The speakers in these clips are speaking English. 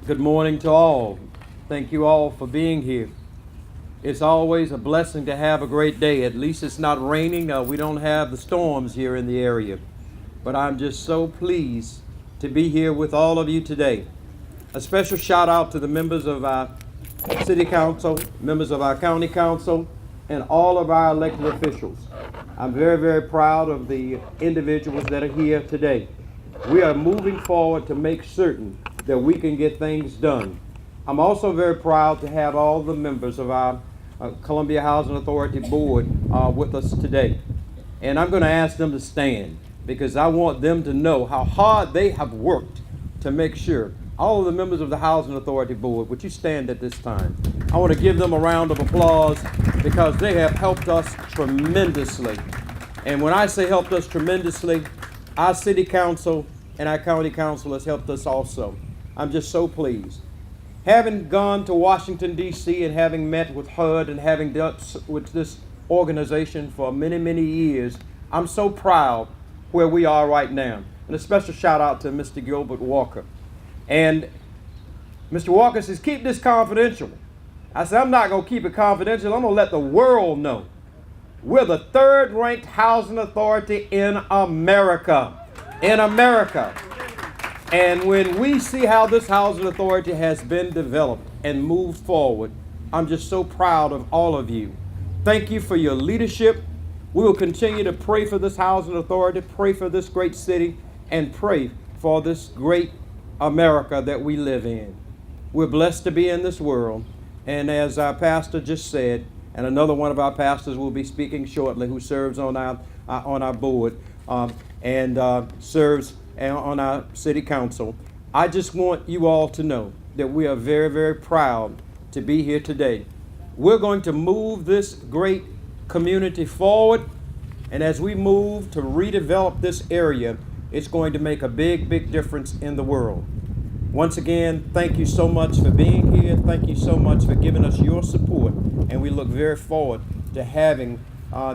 Good morning to all. Thank you all for being here. It's always a blessing to have a great day. At least it's not raining. We don't have the storms here in the area. But I'm just so pleased to be here with all of you today. A special shout out to the members of our city council, members of our county council, and all of our elected officials. I'm very, very proud of the individuals that are here today. We are moving forward to make certain that we can get things done. I'm also very proud to have all the members of our Columbia Housing Authority Board with us today. And I'm going to ask them to stand because I want them to know how hard they have worked to make sure. All of the members of the Housing Authority Board, would you stand at this time? I want to give them a round of applause because they have helped us tremendously. And when I say helped us tremendously, our city council and our county council has helped us also. I'm just so pleased. Having gone to Washington, D.C. and having met with HUD and having dealt with this organization for many, many years, I'm so proud where we are right now. And a special shout out to Mr. Gilbert Walker. And Mr. Walker says, keep this confidential. I said, I'm not going to keep it confidential. I'm going to let the world know. We're the third-ranked housing authority in America. In America. And when we see how this housing authority has been developed and moved forward, I'm just so proud of all of you. Thank you for your leadership. We will continue to pray for this housing authority, pray for this great city, and pray for this great America that we live in. We're blessed to be in this world. And as our pastor just said, and another one of our pastors will be speaking shortly who serves on our board and serves on our city council. I just want you all to know that we are very, very proud to be here today. We're going to move this great community forward, and as we move to redevelop this area, it's going to make a big, big difference in the world. Once again, thank you so much for being here. Thank you so much for giving us your support, and we look very forward to having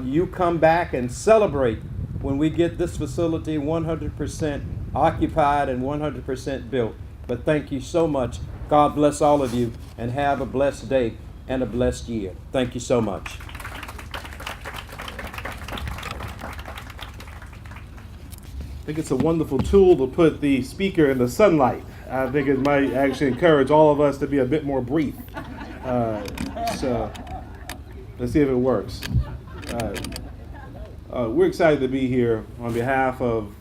you come back and celebrate when we get this facility 100% occupied and 100% built. But thank you so much. God bless all of you, and have a blessed day and a blessed year. Thank you so much. I think it's a wonderful tool to put the speaker in the sunlight. I think it might actually encourage all of us to be a bit more brief. So let's see if it works. We're excited to be here on behalf of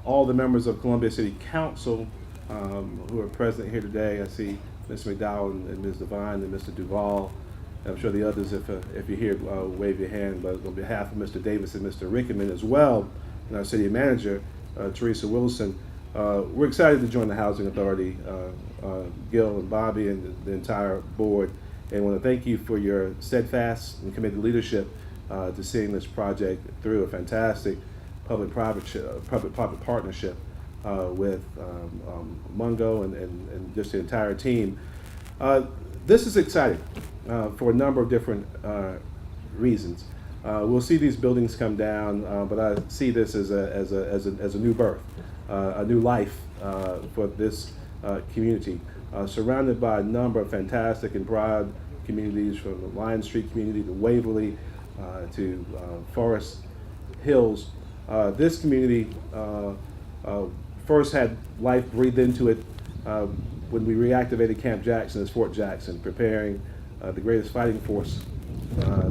all the members of Columbia City Council who are present here today. I see Ms. McDowell and Ms. Devine and Mr. Duvall. I'm sure the others, if you're here, wave your hand. But on behalf of Mr. Davis and Mr. Rickman as well, and our city manager, Teresa Wilson, we're excited to join the Housing Authority, Gil and Bobby and the entire board. And want to thank you for your steadfast and committed leadership to seeing this project through. A fantastic public-private partnership with Mungo and just the entire team. This is exciting for a number of different reasons. We'll see these buildings come down, but I see this as a new birth, a new life for this community, surrounded by a number of fantastic and proud communities, from the Lion Street community to Waverly to Forest Hills. This community first had life breathed into it when we reactivated Camp Jackson as Fort Jackson, preparing the greatest fighting force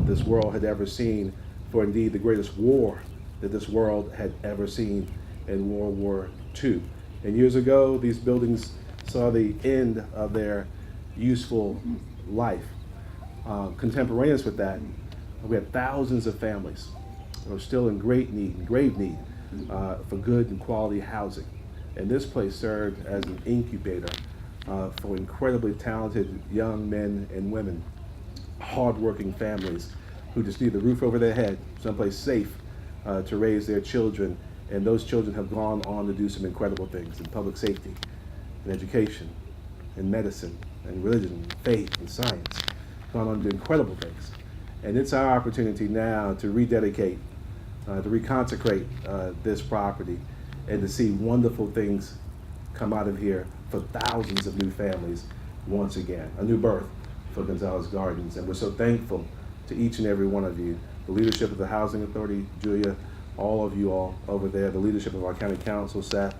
this world had ever seen for indeed the greatest war that this world had ever seen in World War II. And years ago, these buildings saw the end of their useful life. Contemporaneous with that, we had thousands of families who are still in grave need for good and quality housing. And this place served as an incubator for incredibly talented young men and women, hardworking families who just need the roof over their head, someplace safe to raise their children. And those children have gone on to do some incredible things in public safety, in education, in medicine, and religion, and faith, and science. Gone on to do incredible things. And it's our opportunity now to rededicate, to reconsecrate this property, and to see wonderful things come out of here for thousands of new families once again, a new birth for Gonzales Gardens. And we're so thankful to each and every one of you, the leadership of the Housing Authority, Julia, all of you all over there, the leadership of our county council, Seth,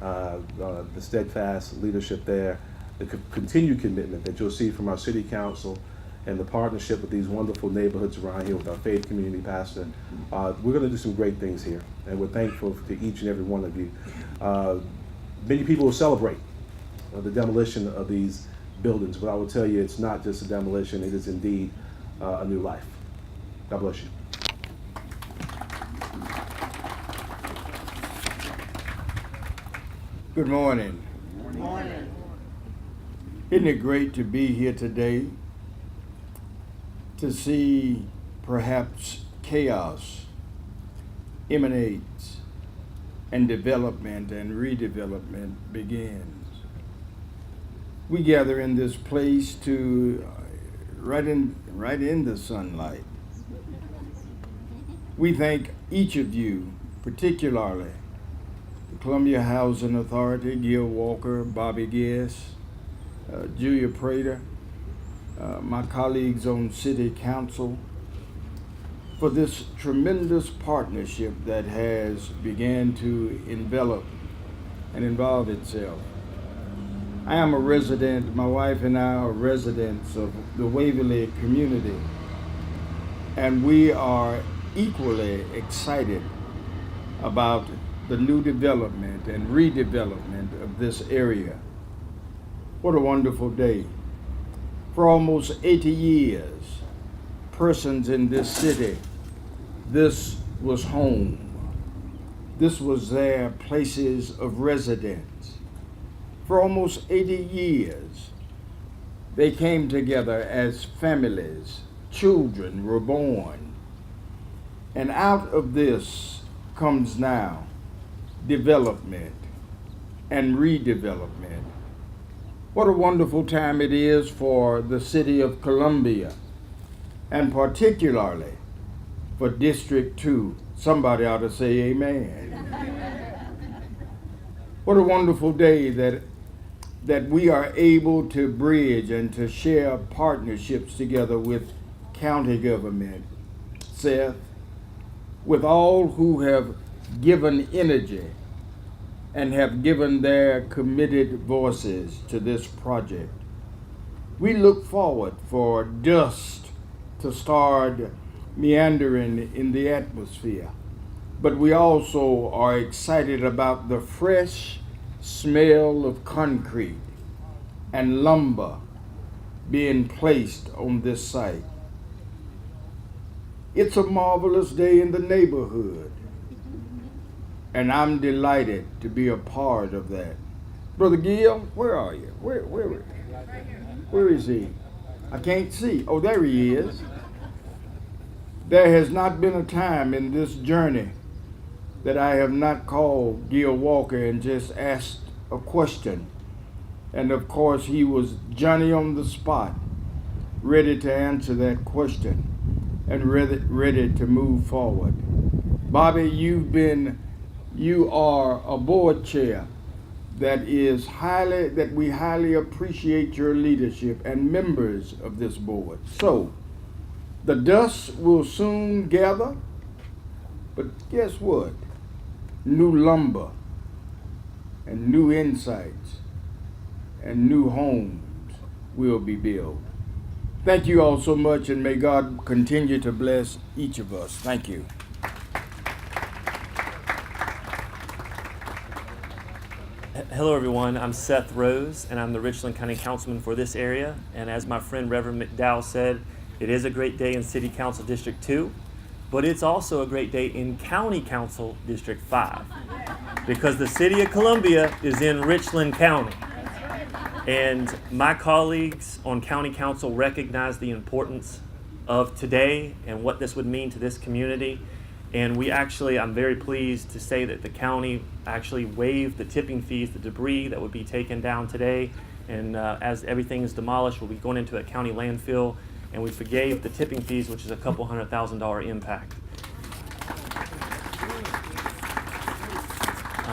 the steadfast leadership there, the continued commitment that you'll see from our city council and the partnership with these wonderful neighborhoods around here with our faith community pastor. We're gonna do some great things here, and we're thankful to each and every one of you. Many people will celebrate the demolition of these buildings, but I will tell you it's not just a demolition, it is indeed a new life. God bless you. Good morning. Good morning. Isn't it great to be here today to see perhaps chaos emanates and development and redevelopment begins? We gather in this place to right in the sunlight. We thank each of you, particularly the Columbia Housing Authority, Gil Walker, Bobby Guess, Julia Prater, my colleagues on City Council, for this tremendous partnership that has began to envelop and involve itself. I am a resident, my wife and I are residents of the Waverly community, and we are equally excited about the new development and redevelopment of this area. What a wonderful day. For almost 80 years, persons in this city, this was home. This was their places of residence. For almost 80 years, they came together as families. Children were born. And out of this comes now development and redevelopment. What a wonderful time it is for the city of Columbia, and particularly for District 2. Somebody ought to say amen. What a wonderful day that we are able to bridge and to share partnerships together with county government, Seth, with all who have given energy and have given their committed voices to this project. We look forward for dust to start meandering in the atmosphere, but we also are excited about the fresh smell of concrete and lumber being placed on this site. It's a marvelous day in the neighborhood, and I'm delighted to be a part of that. Brother Gil, where are you? Where is he? I can't see. Oh, there he is. There has not been a time in this journey that I have not called Gil Walker and just asked a question. And of course, he was Johnny on the spot, ready to answer that question and ready to move forward. Bobby, you are a board chair that we highly appreciate your leadership, and members of this board. So the dust will soon gather, but guess what? New lumber and new insights and new homes will be built. Thank you all so much, and may God continue to bless each of us. Thank you. Hello everyone, I'm Seth Rose, and I'm the Richland County Councilman for this area. And as my friend Reverend McDowell said, it is a great day in City Council District 2, but it's also a great day in County Council District 5, because the City of Columbia is in Richland County. And my colleagues on County Council recognize the importance of today and what this would mean to this community. And I'm very pleased to say that the county actually waived the tipping fees, the debris that would be taken down today. And as everything is demolished, we'll be going into a county landfill, and we forgave the tipping fees, which is a couple $100,000 impact.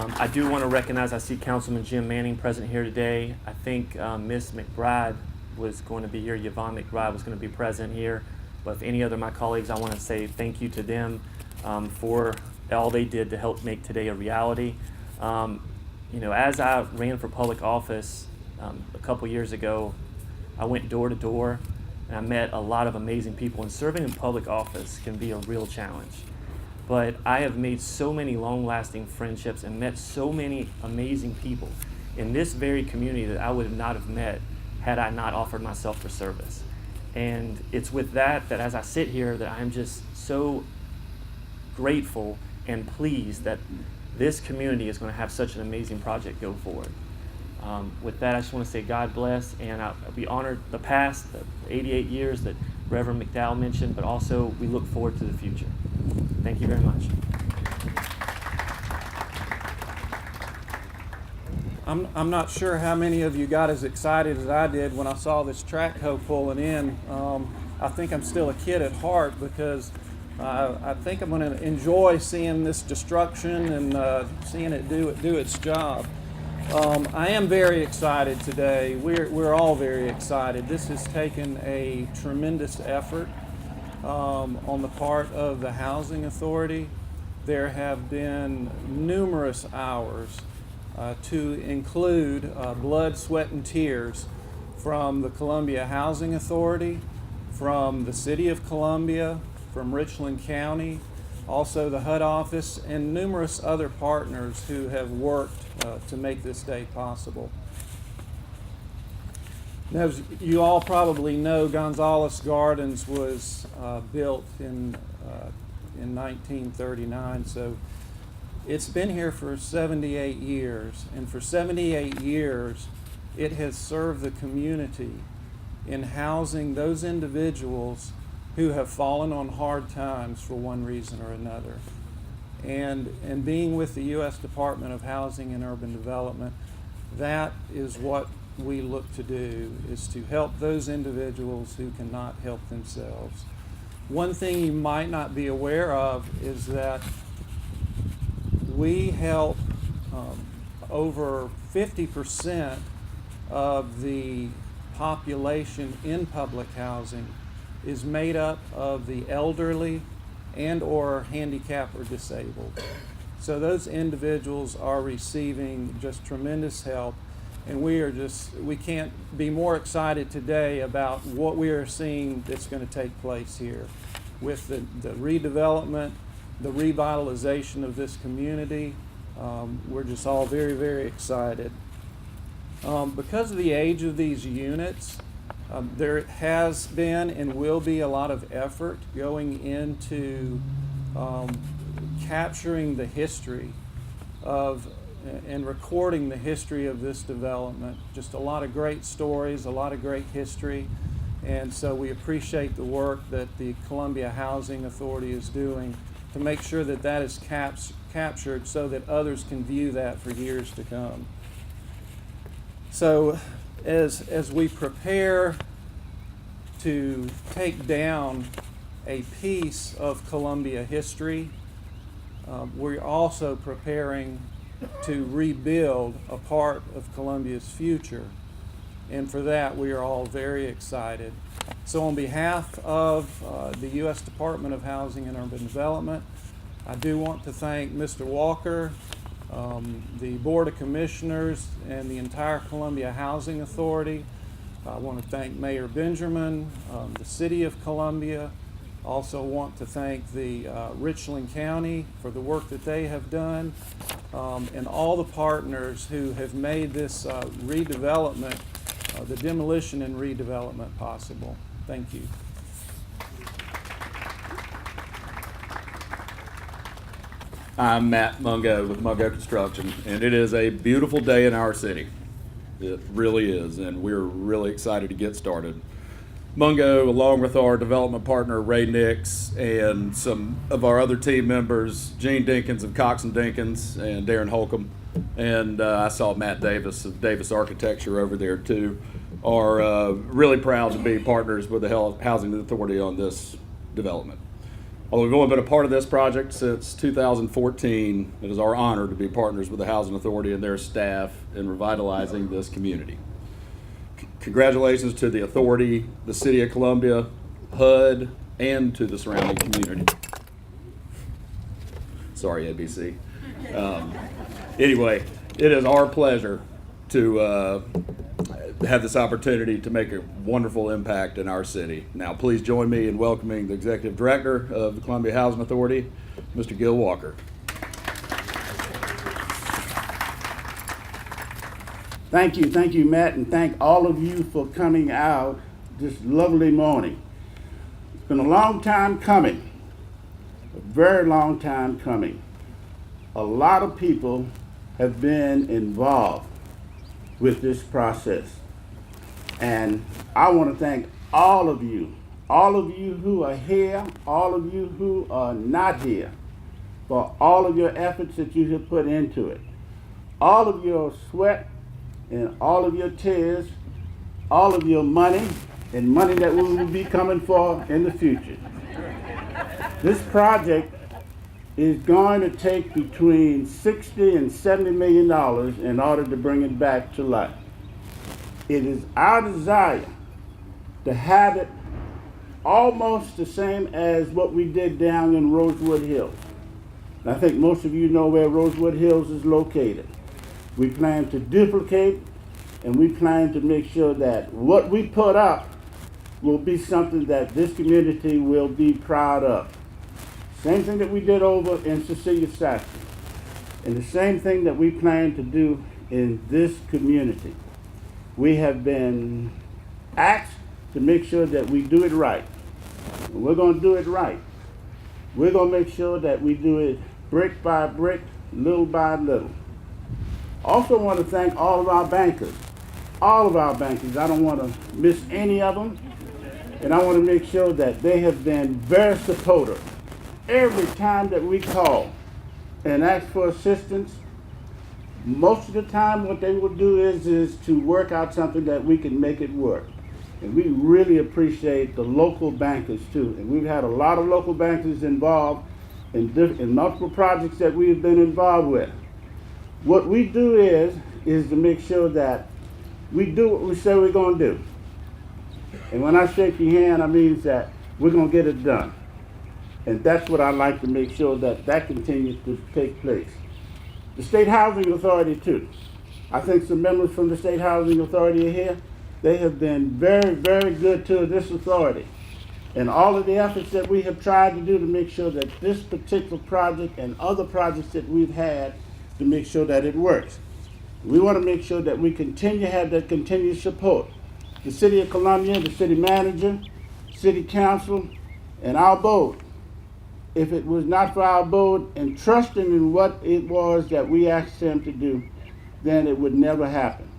I do want to recognize, I see Councilman Jim Manning present here today. I think Ms. McBride was going to be here, Yvonne McBride was going to be present here. But if any other of my colleagues, I want to say thank you to them for all they did to help make today a reality. As I ran for public office a couple years ago, I went door to door and I met a lot of amazing people, and serving in public office can be a real challenge. But I have made so many long-lasting friendships and met so many amazing people in this very community that I would not have met had I not offered myself for service. And it's with that as I sit here that I'm just so grateful and pleased that this community is going to have such an amazing project go forward. With that, I just want to say God bless, and I'll be honored the past, the 88 years that Reverend McDowell mentioned, but also we look forward to the future. Thank you very much. I'm not sure how many of you got as excited as I did when I saw this track hoe pulling in. I think I'm still a kid at heart because I think I'm going to enjoy seeing this destruction and seeing it do its job. I am very excited today. We're all very excited. This has taken a tremendous effort on the part of the Housing Authority. There have been numerous hours to include blood, sweat, and tears from the Columbia Housing Authority, from the City of Columbia, from Richland County, also the HUD office, and numerous other partners who have worked to make this day possible. Now, as you all probably know, Gonzales Gardens was built in 1939, so it's been here for 78 years, and for 78 years it has served the community in housing those individuals who have fallen on hard times for one reason or another. And being with the U.S. Department of Housing and Urban Development, that is what we look to do, is to help those individuals who cannot help themselves. One thing you might not be aware of is that we help over 50% of the population in public housing is made up of the elderly and or handicapped or disabled. So those individuals are receiving just tremendous help, and we can't be more excited today about what we are seeing that's going to take place here with the redevelopment, the revitalization of this community. We're just all very, very excited. Because of the age of these units, there has been and will be a lot of effort going into capturing the history of and recording the history of this development. Just a lot of great stories, a lot of great history, and so we appreciate the work that the Columbia Housing Authority is doing to make sure that that is captured so that others can view that for years to come. So as we prepare to take down a piece of Columbia history, we're also preparing to rebuild a part of Columbia's future. And for that, we are all very excited. So on behalf of the U.S. Department of Housing and Urban Development, I do want to thank Mr. Walker, the Board of Commissioners, and the entire Columbia Housing Authority. I want to thank Mayor Benjamin, the City of Columbia. Also want to thank the Richland County for the work that they have done, and all the partners who have made this redevelopment, the demolition and redevelopment possible. Thank you. I'm Matt Mungo with Mungo Construction, and it is a beautiful day in our city. It really is, and we're really excited to get started. Mungo, along with our development partner Ray Nix and some of our other team members, Gene Dinkins of Cox and Dinkins and Darren Holcomb, and I saw Matt Davis of Davis Architecture over there too, are really proud to be partners with the Housing Authority on this development. Although we've only been a part of this project since 2014, it is our honor to be partners with the Housing Authority and their staff in revitalizing this community. Congratulations to the Authority, the City of Columbia, HUD, and to the surrounding community. Sorry, ABC. Anyway, it is our pleasure to have this opportunity to make a wonderful impact in our city. Now, please join me in welcoming the Executive Director of the Columbia Housing Authority, Mr. Gil Walker. Thank you, Matt, and thank all of you for coming out this lovely morning. It's been a long time coming, a very long time coming. A lot of people have been involved with this process. And I want to thank all of you who are here, all of you who are not here, for all of your efforts that you have put into it. All of your sweat and all of your tears, all of your money, and money that we will be coming for in the future. This project is going to take between $60 and $70 million in order to bring it back to life. It is our desire to have it almost the same as what we did down in Rosewood Hills. And I think most of you know where Rosewood Hills is located. We plan to duplicate, and we plan to make sure that what we put up will be something that this community will be proud of. Same thing that we did over in Cecilia Saxon, and the same thing that we plan to do in this community. We have been asked to make sure that we do it right. And we're going to do it right. We're going to make sure that we do it brick by brick, little by little. Also want to thank all of our bankers. All of our bankers. I don't want to miss any of them. And I want to make sure that they have been very supportive. Every time that we call and ask for assistance, most of the time what they will do is to work out something that we can make it work. And we really appreciate the local bankers too. And we've had a lot of local bankers involved in multiple projects that we've been involved with. What we do is to make sure that we do what we say we're going to do. And when I shake your hand, I mean that we're going to get it done. And that's what I like to make sure that continues to take place. The State Housing Authority too. I think some members from the State Housing Authority are here. They have been very, very good to this authority. And all of the efforts that we have tried to do to make sure that this particular project and other projects that we've had to make sure that it works. We want to make sure that we continue to have that continued support. The City of Columbia, the City Manager, City Council, and our board. If it was not for our board and trusting in what it was that we asked them to do, then it would never happen.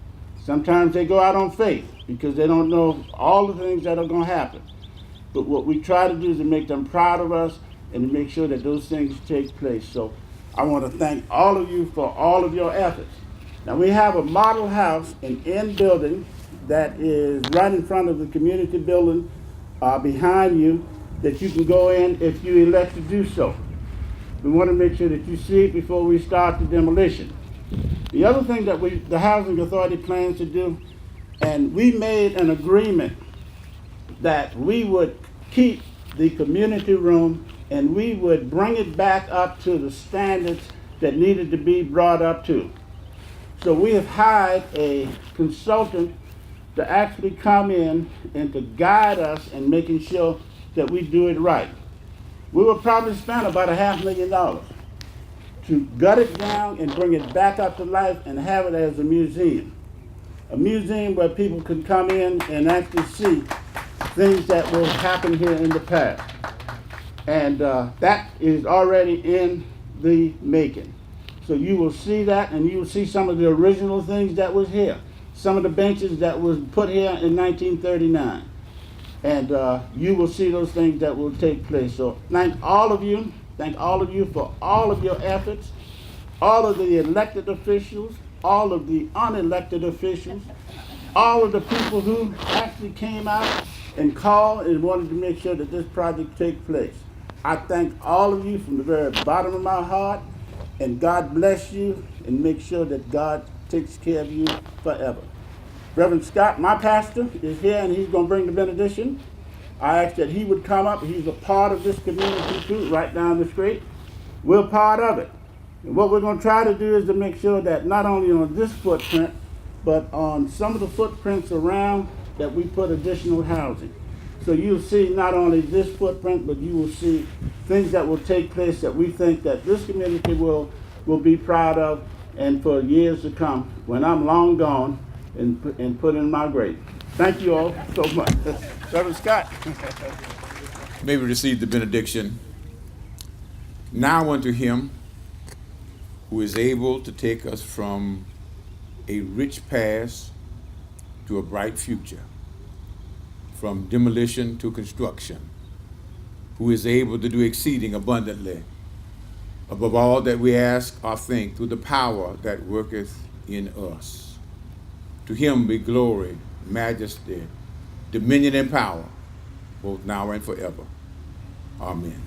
Sometimes they go out on faith because they don't know all the things that are going to happen. But what we try to do is to make them proud of us and to make sure that those things take place. So I want to thank all of you for all of your efforts. Now we have a model house, an end building that is right in front of the community building behind you, that you can go in if you elect to do so. We want to make sure that you see it before we start the demolition. The other thing that the Housing Authority plans to do, and we made an agreement that we would keep the community room and we would bring it back up to the standards that needed to be brought up to. So we have hired a consultant to actually come in and to guide us in making sure that we do it right. We will probably spend about $500,000 to gut it down and bring it back up to life and have it as a museum. A museum where people can come in and actually see things that will happen here in the past. And that is already in the making. So you will see that, and you will see some of the original things that was here. Some of the benches that was put here in 1939. And you will see those things that will take place. So thank all of you for all of your efforts, all of the elected officials, all of the unelected officials, all of the people who actually came out and called and wanted to make sure that this project take place. I thank all of you from the very bottom of my heart, and God bless you, and make sure that God takes care of you forever. Reverend Scott, my pastor, is here, and he's going to bring the benediction. I asked that he would come up. He's a part of this community too, right down the street. We're part of it. And what we're going to try to do is to make sure that not only on this footprint, but on some of the footprints around, that we put additional housing. So you'll see not only this footprint, but you will see things that will take place that we think that this community will be proud of, and for years to come, when I'm long gone and put in my grave. Thank you all so much. Reverend Scott. May we receive the benediction. Now unto him who is able to take us from a rich past to a bright future, from demolition to construction, who is able to do exceeding abundantly above all that we ask or think, through the power that worketh in us. To him be glory, majesty, dominion, and power, both now and forever. Amen.